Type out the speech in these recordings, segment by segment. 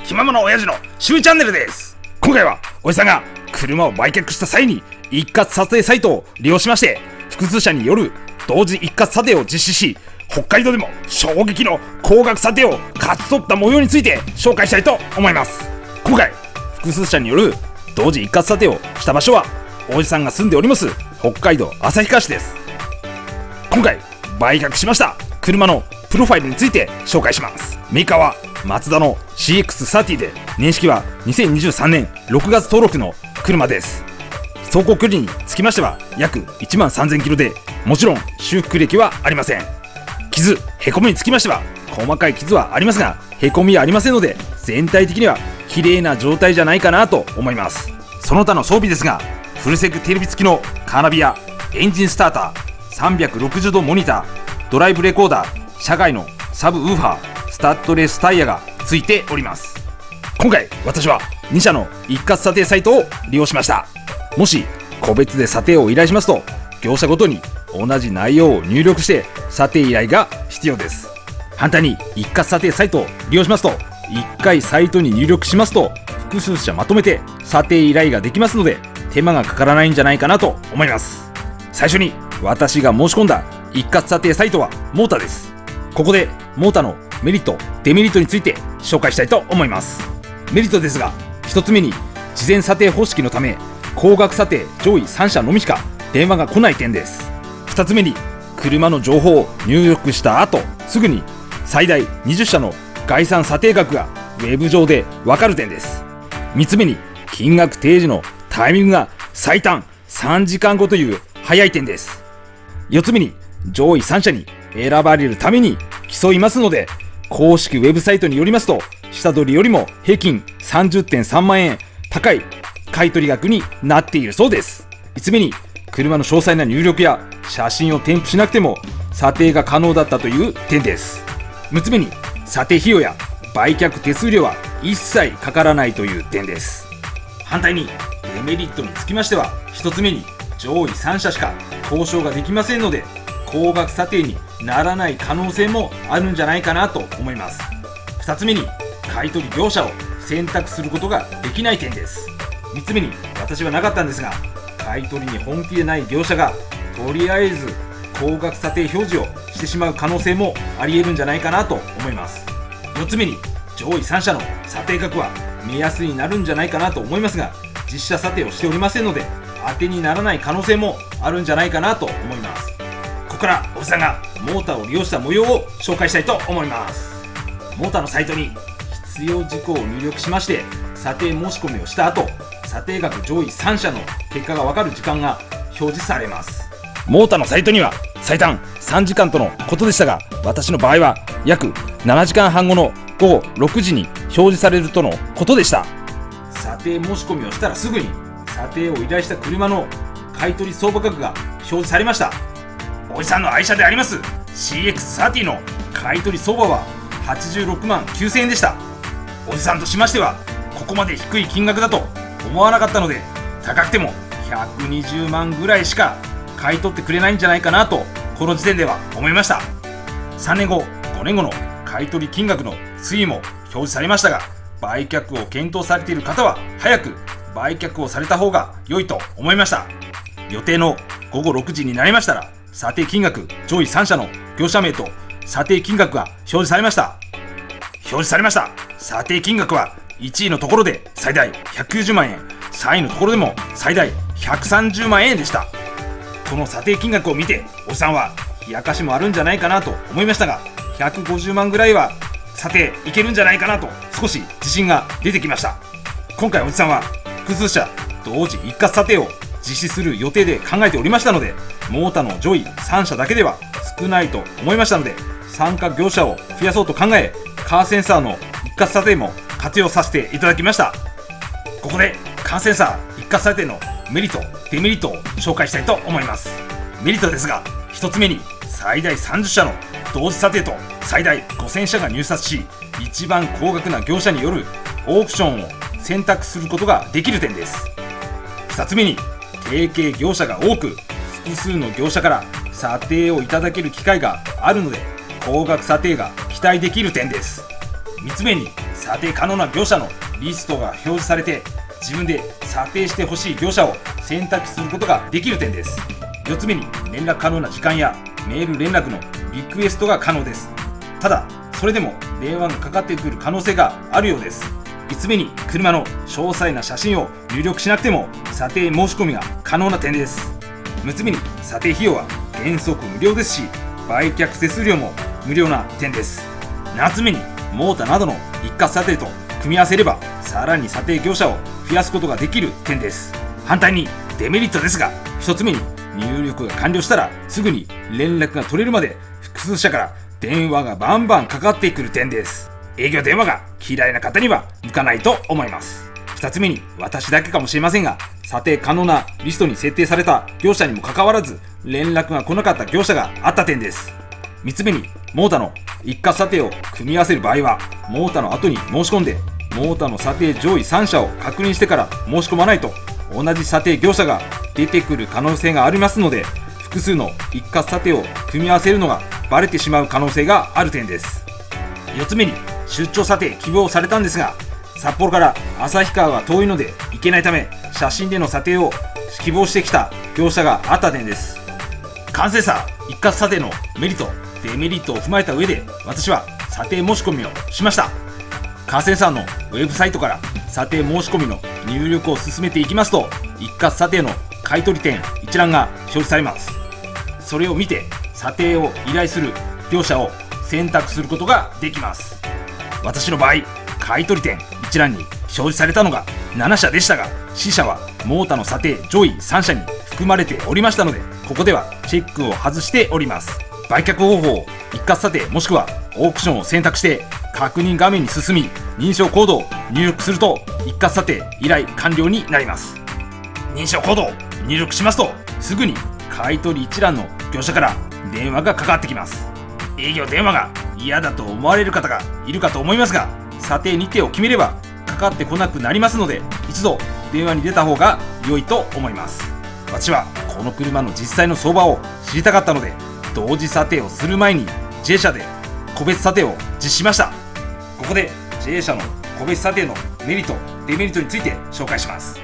気ままな親父の趣味チャンネルです。今回はおじさんが車を売却した際に一括査定サイトを利用しまして複数社による同時一括査定を実施し、北海道でも衝撃の高額査定を勝ち取った模様について紹介したいと思います。今回複数社による同時一括査定をした場所はおじさんが住んでおります北海道旭川市です。今回売却しました車のプロファイルについて紹介します。メーカーはマツダの CX-30 で、年式は2023年6月登録の車です。走行距離につきましては約1万3000キロで、もちろん修復歴はありません。傷、へこみにつきましては細かい傷はありますが、へこみはありませんので、全体的には綺麗な状態じゃないかなと思います。その他の装備ですが、フルセグテレビ付きのカーナビやエンジンスターター、360度モニター、ドライブレコーダー、車外のサブウーファー、スタッドレスタイヤがついております。今回私は2社の一括査定サイトを利用しました。もし個別で査定を依頼しますと、業者ごとに同じ内容を入力して査定依頼が必要です。反対に一括査定サイトを利用しますと、1回サイトに入力しますと複数社まとめて査定依頼ができますので、手間がかからないんじゃないかなと思います。最初に私が申し込んだ一括査定サイトはモータです。ここでモータのメリット、デメリットについて紹介したいと思います。メリットですが、1つ目に事前査定方式のため高額査定上位3社のみしか電話が来ない点です。2つ目に車の情報を入力した後すぐに最大20社の概算査定額がウェブ上で分かる点です。3つ目に金額提示のタイミングが最短3時間後という早い点です。4つ目に上位3社に選ばれるために競いますので、公式ウェブサイトによりますと下取りよりも平均 30.3 万円高い買取額になっているそうです。5つ目に車の詳細な入力や写真を添付しなくても査定が可能だったという点です。6つ目に査定費用や売却手数料は一切かからないという点です。反対にデメリットにつきましては、1つ目に上位3社しか交渉ができませんので高額査定にならない可能性もあるんじゃないかなと思います。2つ目に買取業者を選択することができない点です。3つ目に私はなかったんですが、買取に本気でない業者がとりあえず高額査定表示をしてしまう可能性もありえるんじゃないかなと思います。4つ目に上位3社の査定額は目安になるんじゃないかなと思いますが、実車査定をしておりませんので当てにならない可能性もあるんじゃないかなと思います。ここからおじさんがモータを利用した模様を紹介したいと思います。モータのサイトに必要事項を入力しまして査定申し込みをした後、査定額上位3社の結果が分かる時間が表示されます。モータのサイトには最短3時間とのことでしたが、私の場合は約7時間半後の午後6時に表示されるとのことでした。査定申し込みをしたらすぐに査定を依頼した車の買取相場額が表示されました。おじさんの愛車であります CX-30 の買取相場は86万9000円でした。おじさんとしましてはここまで低い金額だと思わなかったので、高くても120万ぐらいしか買い取ってくれないんじゃないかなとこの時点では思いました。3年後5年後の買取金額の推移も表示されましたが、売却を検討されている方は早く売却をされた方が良いと思いました。予定の午後6時になりましたら査定金額上位3社の業者名と査定金額が表示されました。査定金額は1位のところで最大190万円、3位のところでも最大130万円でした。この査定金額を見ておじさんは冷やかしもあるんじゃないかなと思いましたが、150万ぐらいは査定いけるんじゃないかなと少し自信が出てきました。今回おじさんは複数社同時一括査定を実施する予定で考えておりましたので、モータの上位3社だけでは少ないと思いましたので、参加業者を増やそうと考え、カーセンサーの一括査定も活用させていただきました。ここでカーセンサー一括査定のメリット、デメリットを紹介したいと思います。メリットですが、1つ目に最大30社の同時査定と最大5000社が入札し、一番高額な業者によるオークションを選択することができる点です。2つ目に提携業者が多く、複数の業者から査定をいただける機会があるので高額査定が期待できる点です。3つ目に査定可能な業者のリストが表示されて、自分で査定してほしい業者を選択することができる点です。4つ目に、連絡可能な時間やメール連絡のリクエストが可能です。ただそれでも電話がかかってくる可能性があるようです。5つ目に、車の詳細な写真を入力しなくても査定申し込みが可能な点です。6つ目に、査定費用は原則無料ですし、売却手数料も無料な点です。7つ目に、モーターなどの一括査定と組み合わせればさらに査定業者を増やすことができる点です。反対にデメリットですが、1つ目に、入力が完了したらすぐに連絡が取れるまで複数社から電話がバンバンかかってくる点です。営業電話が嫌いな方には向かないと思います。2つ目に、私だけかもしれませんが、査定可能なリストに設定された業者にもかかわらず連絡が来なかった業者があった点です。3つ目に、モータの一括査定を組み合わせる場合は、モータの後に申し込んでモータの査定上位3社を確認してから申し込まないと同じ査定業者が出てくる可能性がありますので、複数の一括査定を組み合わせるのがバレてしまう可能性がある点です。4つ目に、出張査定希望されたんですが、札幌から旭川が遠いので行けないため、写真での査定を希望してきた業者があった点です。完成さ一括査定のメリットデメリットを踏まえた上で、私は査定申し込みをしました。カーセンサーのウェブサイトから査定申し込みの入力を進めていきますと、一括査定の買取店一覧が表示されます。それを見て査定を依頼する業者を選択することができます。私の場合、買取店一覧に表示されたのが7社でしたが、4社はモータの査定上位3社に含まれておりましたので、ここではチェックを外しております。売却方法を一括査定もしくはオークションを選択して確認画面に進み、認証コードを入力すると一括査定依頼完了になります。認証コードを入力しますと、すぐに買取一覧の業者から電話がかかってきます。営業電話が嫌だと思われる方がいるかと思いますが、査定日程を決めればかかってこなくなりますので、一度電話に出た方が良いと思います。私はこの車の実際の相場を知りたかったので、同時査定をする前に J 社で個別査定を実施しました。ここで J 社の個別査定のメリットデメリットについて紹介します。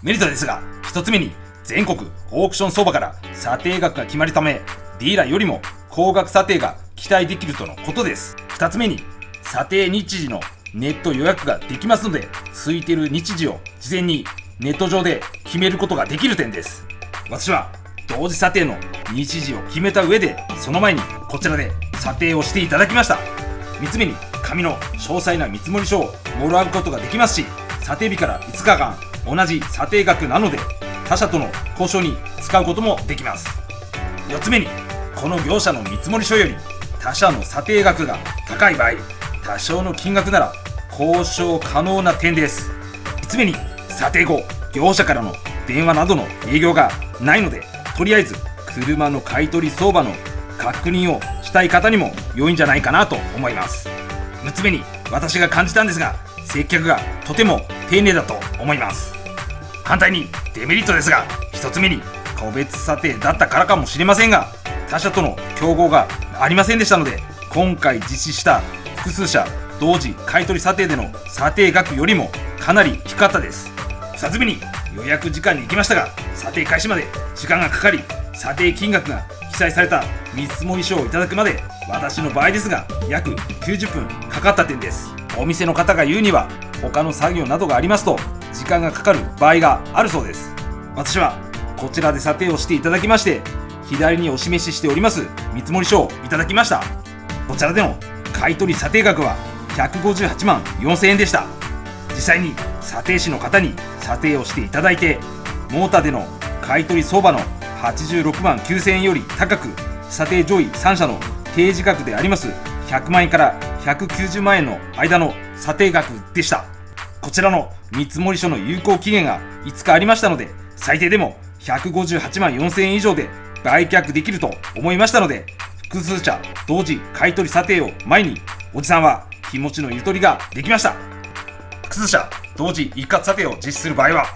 メリットですが、1つ目に、全国オークション相場から査定額が決まるため、ディーラーよりも高額査定が期待できるとのことです。2つ目に、査定日時のネット予約ができますので、空いている日時を事前にネット上で決めることができる点です。私は同時査定の日時を決めた上で、その前にこちらで査定をしていただきました。3つ目に、紙の詳細な見積書をもらうことができますし、査定日から5日間同じ査定額なので他社との交渉に使うこともできます。4つ目に、この業者の見積書より他社の査定額が高い場合、多少の金額なら交渉可能な点です。5つ目に、査定後業者からの電話などの営業がないので、とりあえず車の買取相場の確認をしたい方にも良いんじゃないかなと思います。6つ目に、私が感じたんですが、接客がとても丁寧だと思います。反対にデメリットですが、1つ目に個別査定だったからかもしれませんが、他社との競合がありませんでしたので、今回実施した複数社同時買取査定での査定額よりもかなり低かったです。2つ目に、予約時間に行きましたが、査定開始まで時間がかかり、査定金額が記載された見積書をいただくまで、私の場合ですが約90分かかった点です。お店の方が言うには、他の作業などがありますと時間がかかる場合があるそうです。私はこちらで査定をしていただきまして、左にお示ししております見積書をいただきました。こちらでの買取査定額は158万4000円でした。実際に査定士の方に査定をしていただいて、モーターでの買取相場の86万9000円より高く、査定上位3社の提示額であります100万円から190万円の間の査定額でした。こちらの見積書の有効期限が5日ありましたので、最低でも158万4000円以上で売却できると思いましたので、複数社同時買取査定を前に、おじさんは気持ちのゆとりができました。複数社同時一括査定を実施する場合は、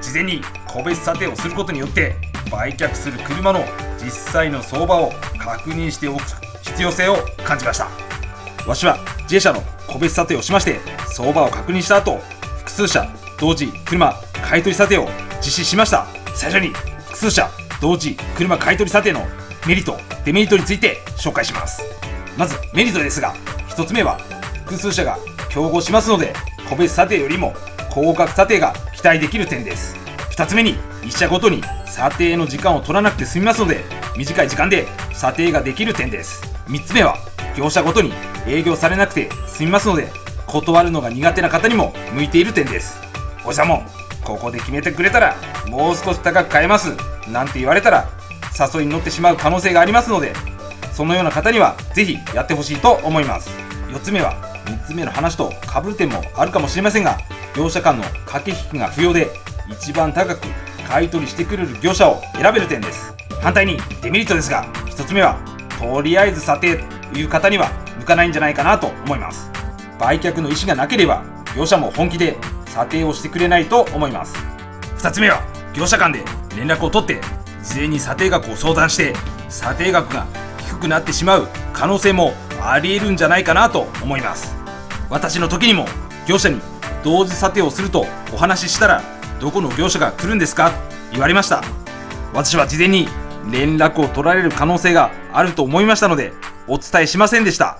事前に個別査定をすることによって売却する車の実際の相場を確認しておく必要性を感じました。わしは自営者の個別査定をしまして相場を確認した後、複数社同時車買取査定を実施しました。最初に複数社同時車買取査定のメリットデメリットについて紹介します。まずメリットですが、1つ目は複数社が競合しますので個別査定よりも高額査定が期待できる点です。2つ目に1社ごとに査定の時間を取らなくて済みますので短い時間で査定ができる点です。3つ目は業者ごとに営業されなくて済みますので断るのが苦手な方にも向いている点です。おじさんもここで決めてくれたらもう少し高く買えますなんて言われたら誘いに乗ってしまう可能性がありますので、そのような方にはぜひやってほしいと思います。4つ目は3つ目の話と被る点もあるかもしれませんが、業者間の駆け引きが不要で一番高く買い取りしてくれる業者を選べる点です。反対にデメリットですが、1つ目はとりあえず査定という方には向かないんじゃないかなと思います。売却の意思がなければ業者も本気で査定をしてくれないと思います。2つ目は業者間で連絡を取って事前に査定額を相談して査定額が低くなってしまう可能性もあり得るんじゃないかなと思います。私の時にも業者に同時査定をするとお話ししたらどこの業者が来るんですか言われました。私は事前に連絡を取られる可能性があると思いましたのでお伝えしませんでした。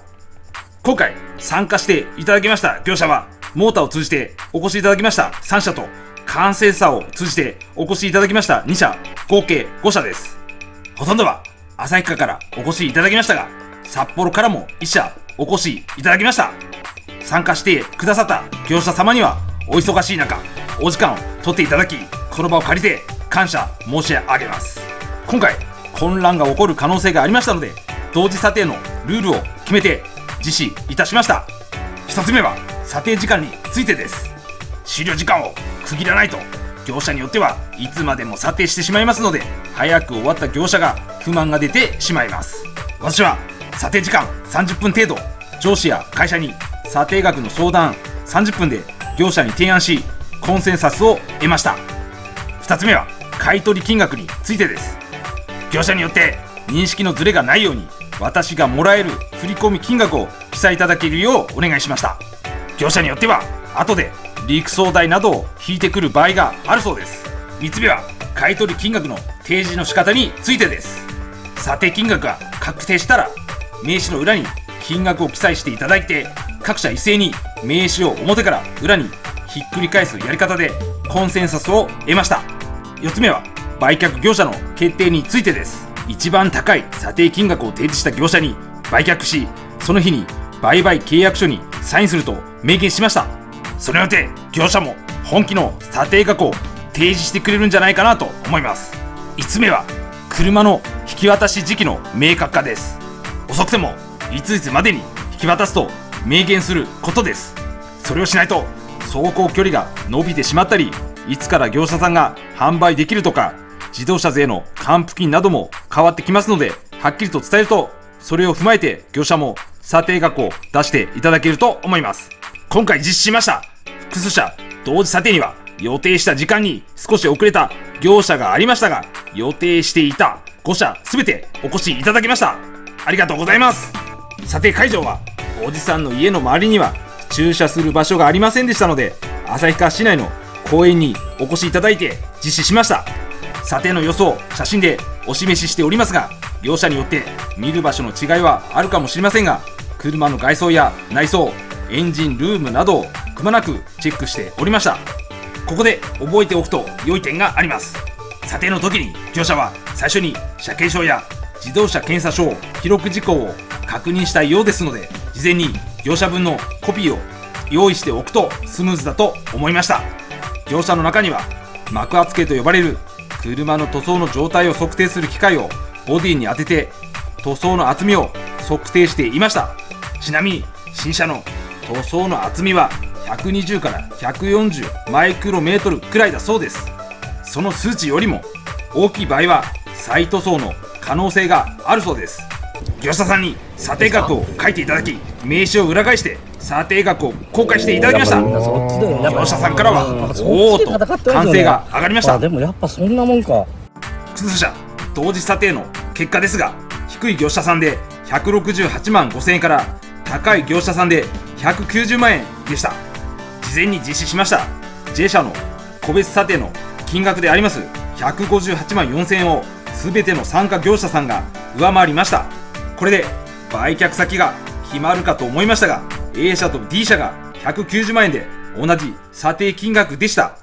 今回参加していただきました業者はモーターを通じてお越しいただきました3社と完成さを通じてお越しいただきました2社、合計5社です。ほとんどは旭川からお越しいただきましたが、札幌からも1社お越しいただきました。参加してくださった業者様にはお忙しい中お時間を取っていただき、この場を借りて感謝申し上げます。今回混乱が起こる可能性がありましたので同時査定のルールを決めて実施いたしました。1つ目は査定時間についてです。終了時間を区切らないと業者によってはいつまでも査定してしまいますので、早く終わった業者が不満が出てしまいます。私は査定時間30分程度、上司や会社に査定額の相談30分で業者に提案しコンセンサスを得ました。2つ目は買取金額についてです。業者によって認識のズレがないように私がもらえる振込金額を記載いただけるようお願いしました。業者によっては後で陸送代などを引いてくる場合があるそうです。3つ目は買取金額の提示の仕方についてです。査定金額が確定したら名刺の裏に金額を記載していただいて、各社一斉に名刺を表から裏にひっくり返すやり方でコンセンサスを得ました。4つ目は売却業者の決定についてです。一番高い査定金額を提示した業者に売却し、その日に売買契約書にサインすると明言しました。それによって業者も本気の査定額を提示してくれるんじゃないかなと思います。5つ目は車の引き渡し時期の明確化です。遅くてもいついつまでに引き渡すと明言することです。それをしないと走行距離が伸びてしまったり、いつから業者さんが販売できるとか自動車税の還付金なども変わってきますので、はっきりと伝えるとそれを踏まえて業者も査定額を出していただけると思います。今回実施しました複数社同時査定には予定した時間に少し遅れた業者がありましたが、予定していた5社すべてお越しいただきました。ありがとうございます。査定会場はおじさんの家の周りには駐車する場所がありませんでしたので、旭川市内の公園にお越しいただいて実施しました。査定の様子を写真でお示ししておりますが、業者によって見る場所の違いはあるかもしれませんが、車の外装や内装、エンジンルームなどをくまなくチェックしておりました。ここで覚えておくと良い点があります。査定の時に業者は最初に車検証や自動車検査証記録事項を確認したいようですので、事前に業者分のコピーを用意しておくとスムーズだと思いました。業者の中には膜圧計と呼ばれる車の塗装の状態を測定する機械をボディに当てて塗装の厚みを測定していました。ちなみに新車の塗装の厚みは120から140マイクロメートルくらいだそうです。その数値よりも大きい場合は再塗装の可能性があるそうです。業者さんに査定額を書いていただき、名刺を裏返して査定額を公開していただきました。業者さんからはおーと歓声が上がりました。でもやっぱそんなもんか。複数社同時査定の結果ですが、低い業者さんで168万5000円から高い業者さんで190万円でした。事前に実施しました J 社の個別査定の金額であります158万4000円を全ての参加業者さんが上回りました。これで売却先が決まるかと思いましたが、 A 社と D 社が190万円で同じ査定金額でした。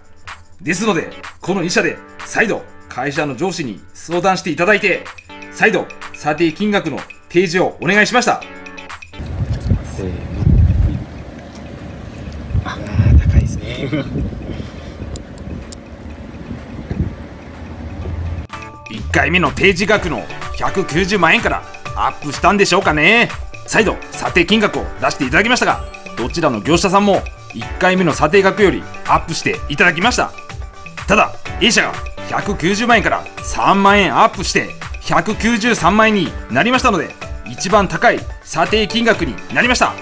ですのでこの2社で再度会社の上司に相談していただいて、再度査定金額の提示をお願いしました。せーの。高いですね。1回目の提示額の190万円からアップしたんでしょうかね。再度査定金額を出していただきましたが、どちらの業者さんも1回目の査定額よりアップしていただきました。ただ A 社が190万円から3万円アップして193万円になりましたので、一番高い査定金額になりました。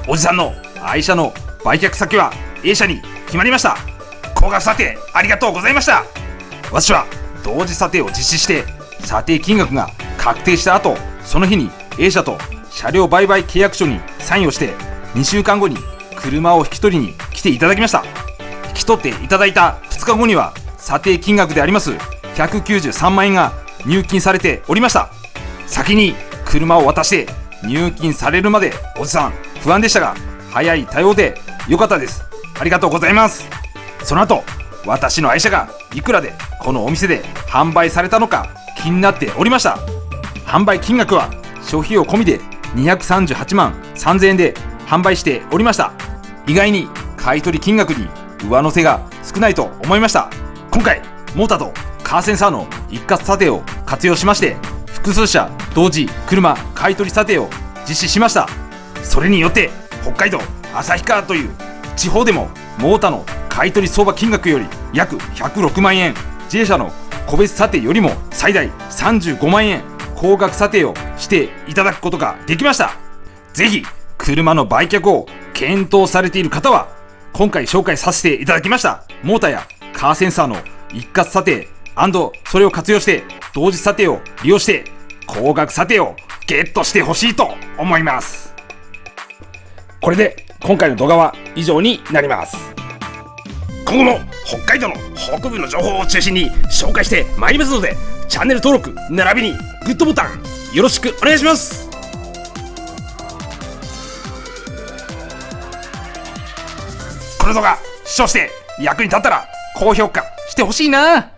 おじさんの愛車の売却先は A 社に決まりました。高額査定ありがとうございました。私は同時査定を実施して査定金額が確定した後、その日に A 社と車両売買契約書にサインをして2週間後に車を引き取りに来ていただきました。引き取っていただいた2日後には査定金額であります193万円が入金されておりました。先に車を渡して入金されるまでおじさん不安でしたが、早い対応で良かったです。ありがとうございます。その後私の愛車がいくらでこのお店で販売されたのか気になっておりました。販売金額は諸費用込みで238万3000円で販売しておりました。意外に買取金額に上乗せが少ないと思いました。今回モーターとカーセンサーの一括査定を活用しまして、複数社同時車買取査定を実施しました。それによって北海道旭川という地方でもモーターの買取相場金額より約106万円、 J 社の個別査定よりも最大35万円高額査定をしていただくことができました。ぜひ車の売却を検討されている方は、今回紹介させていただきましたモーターやカーセンサーの一括査定&それを活用して同時査定を利用して高額査定をゲットしてほしいと思います。これで今回の動画は以上になります。今後も北海道の北部の情報を中心に紹介してまいりますので、チャンネル登録並びにグッドボタンよろしくお願いします。この動画視聴して役に立ったら高評価してほしいな。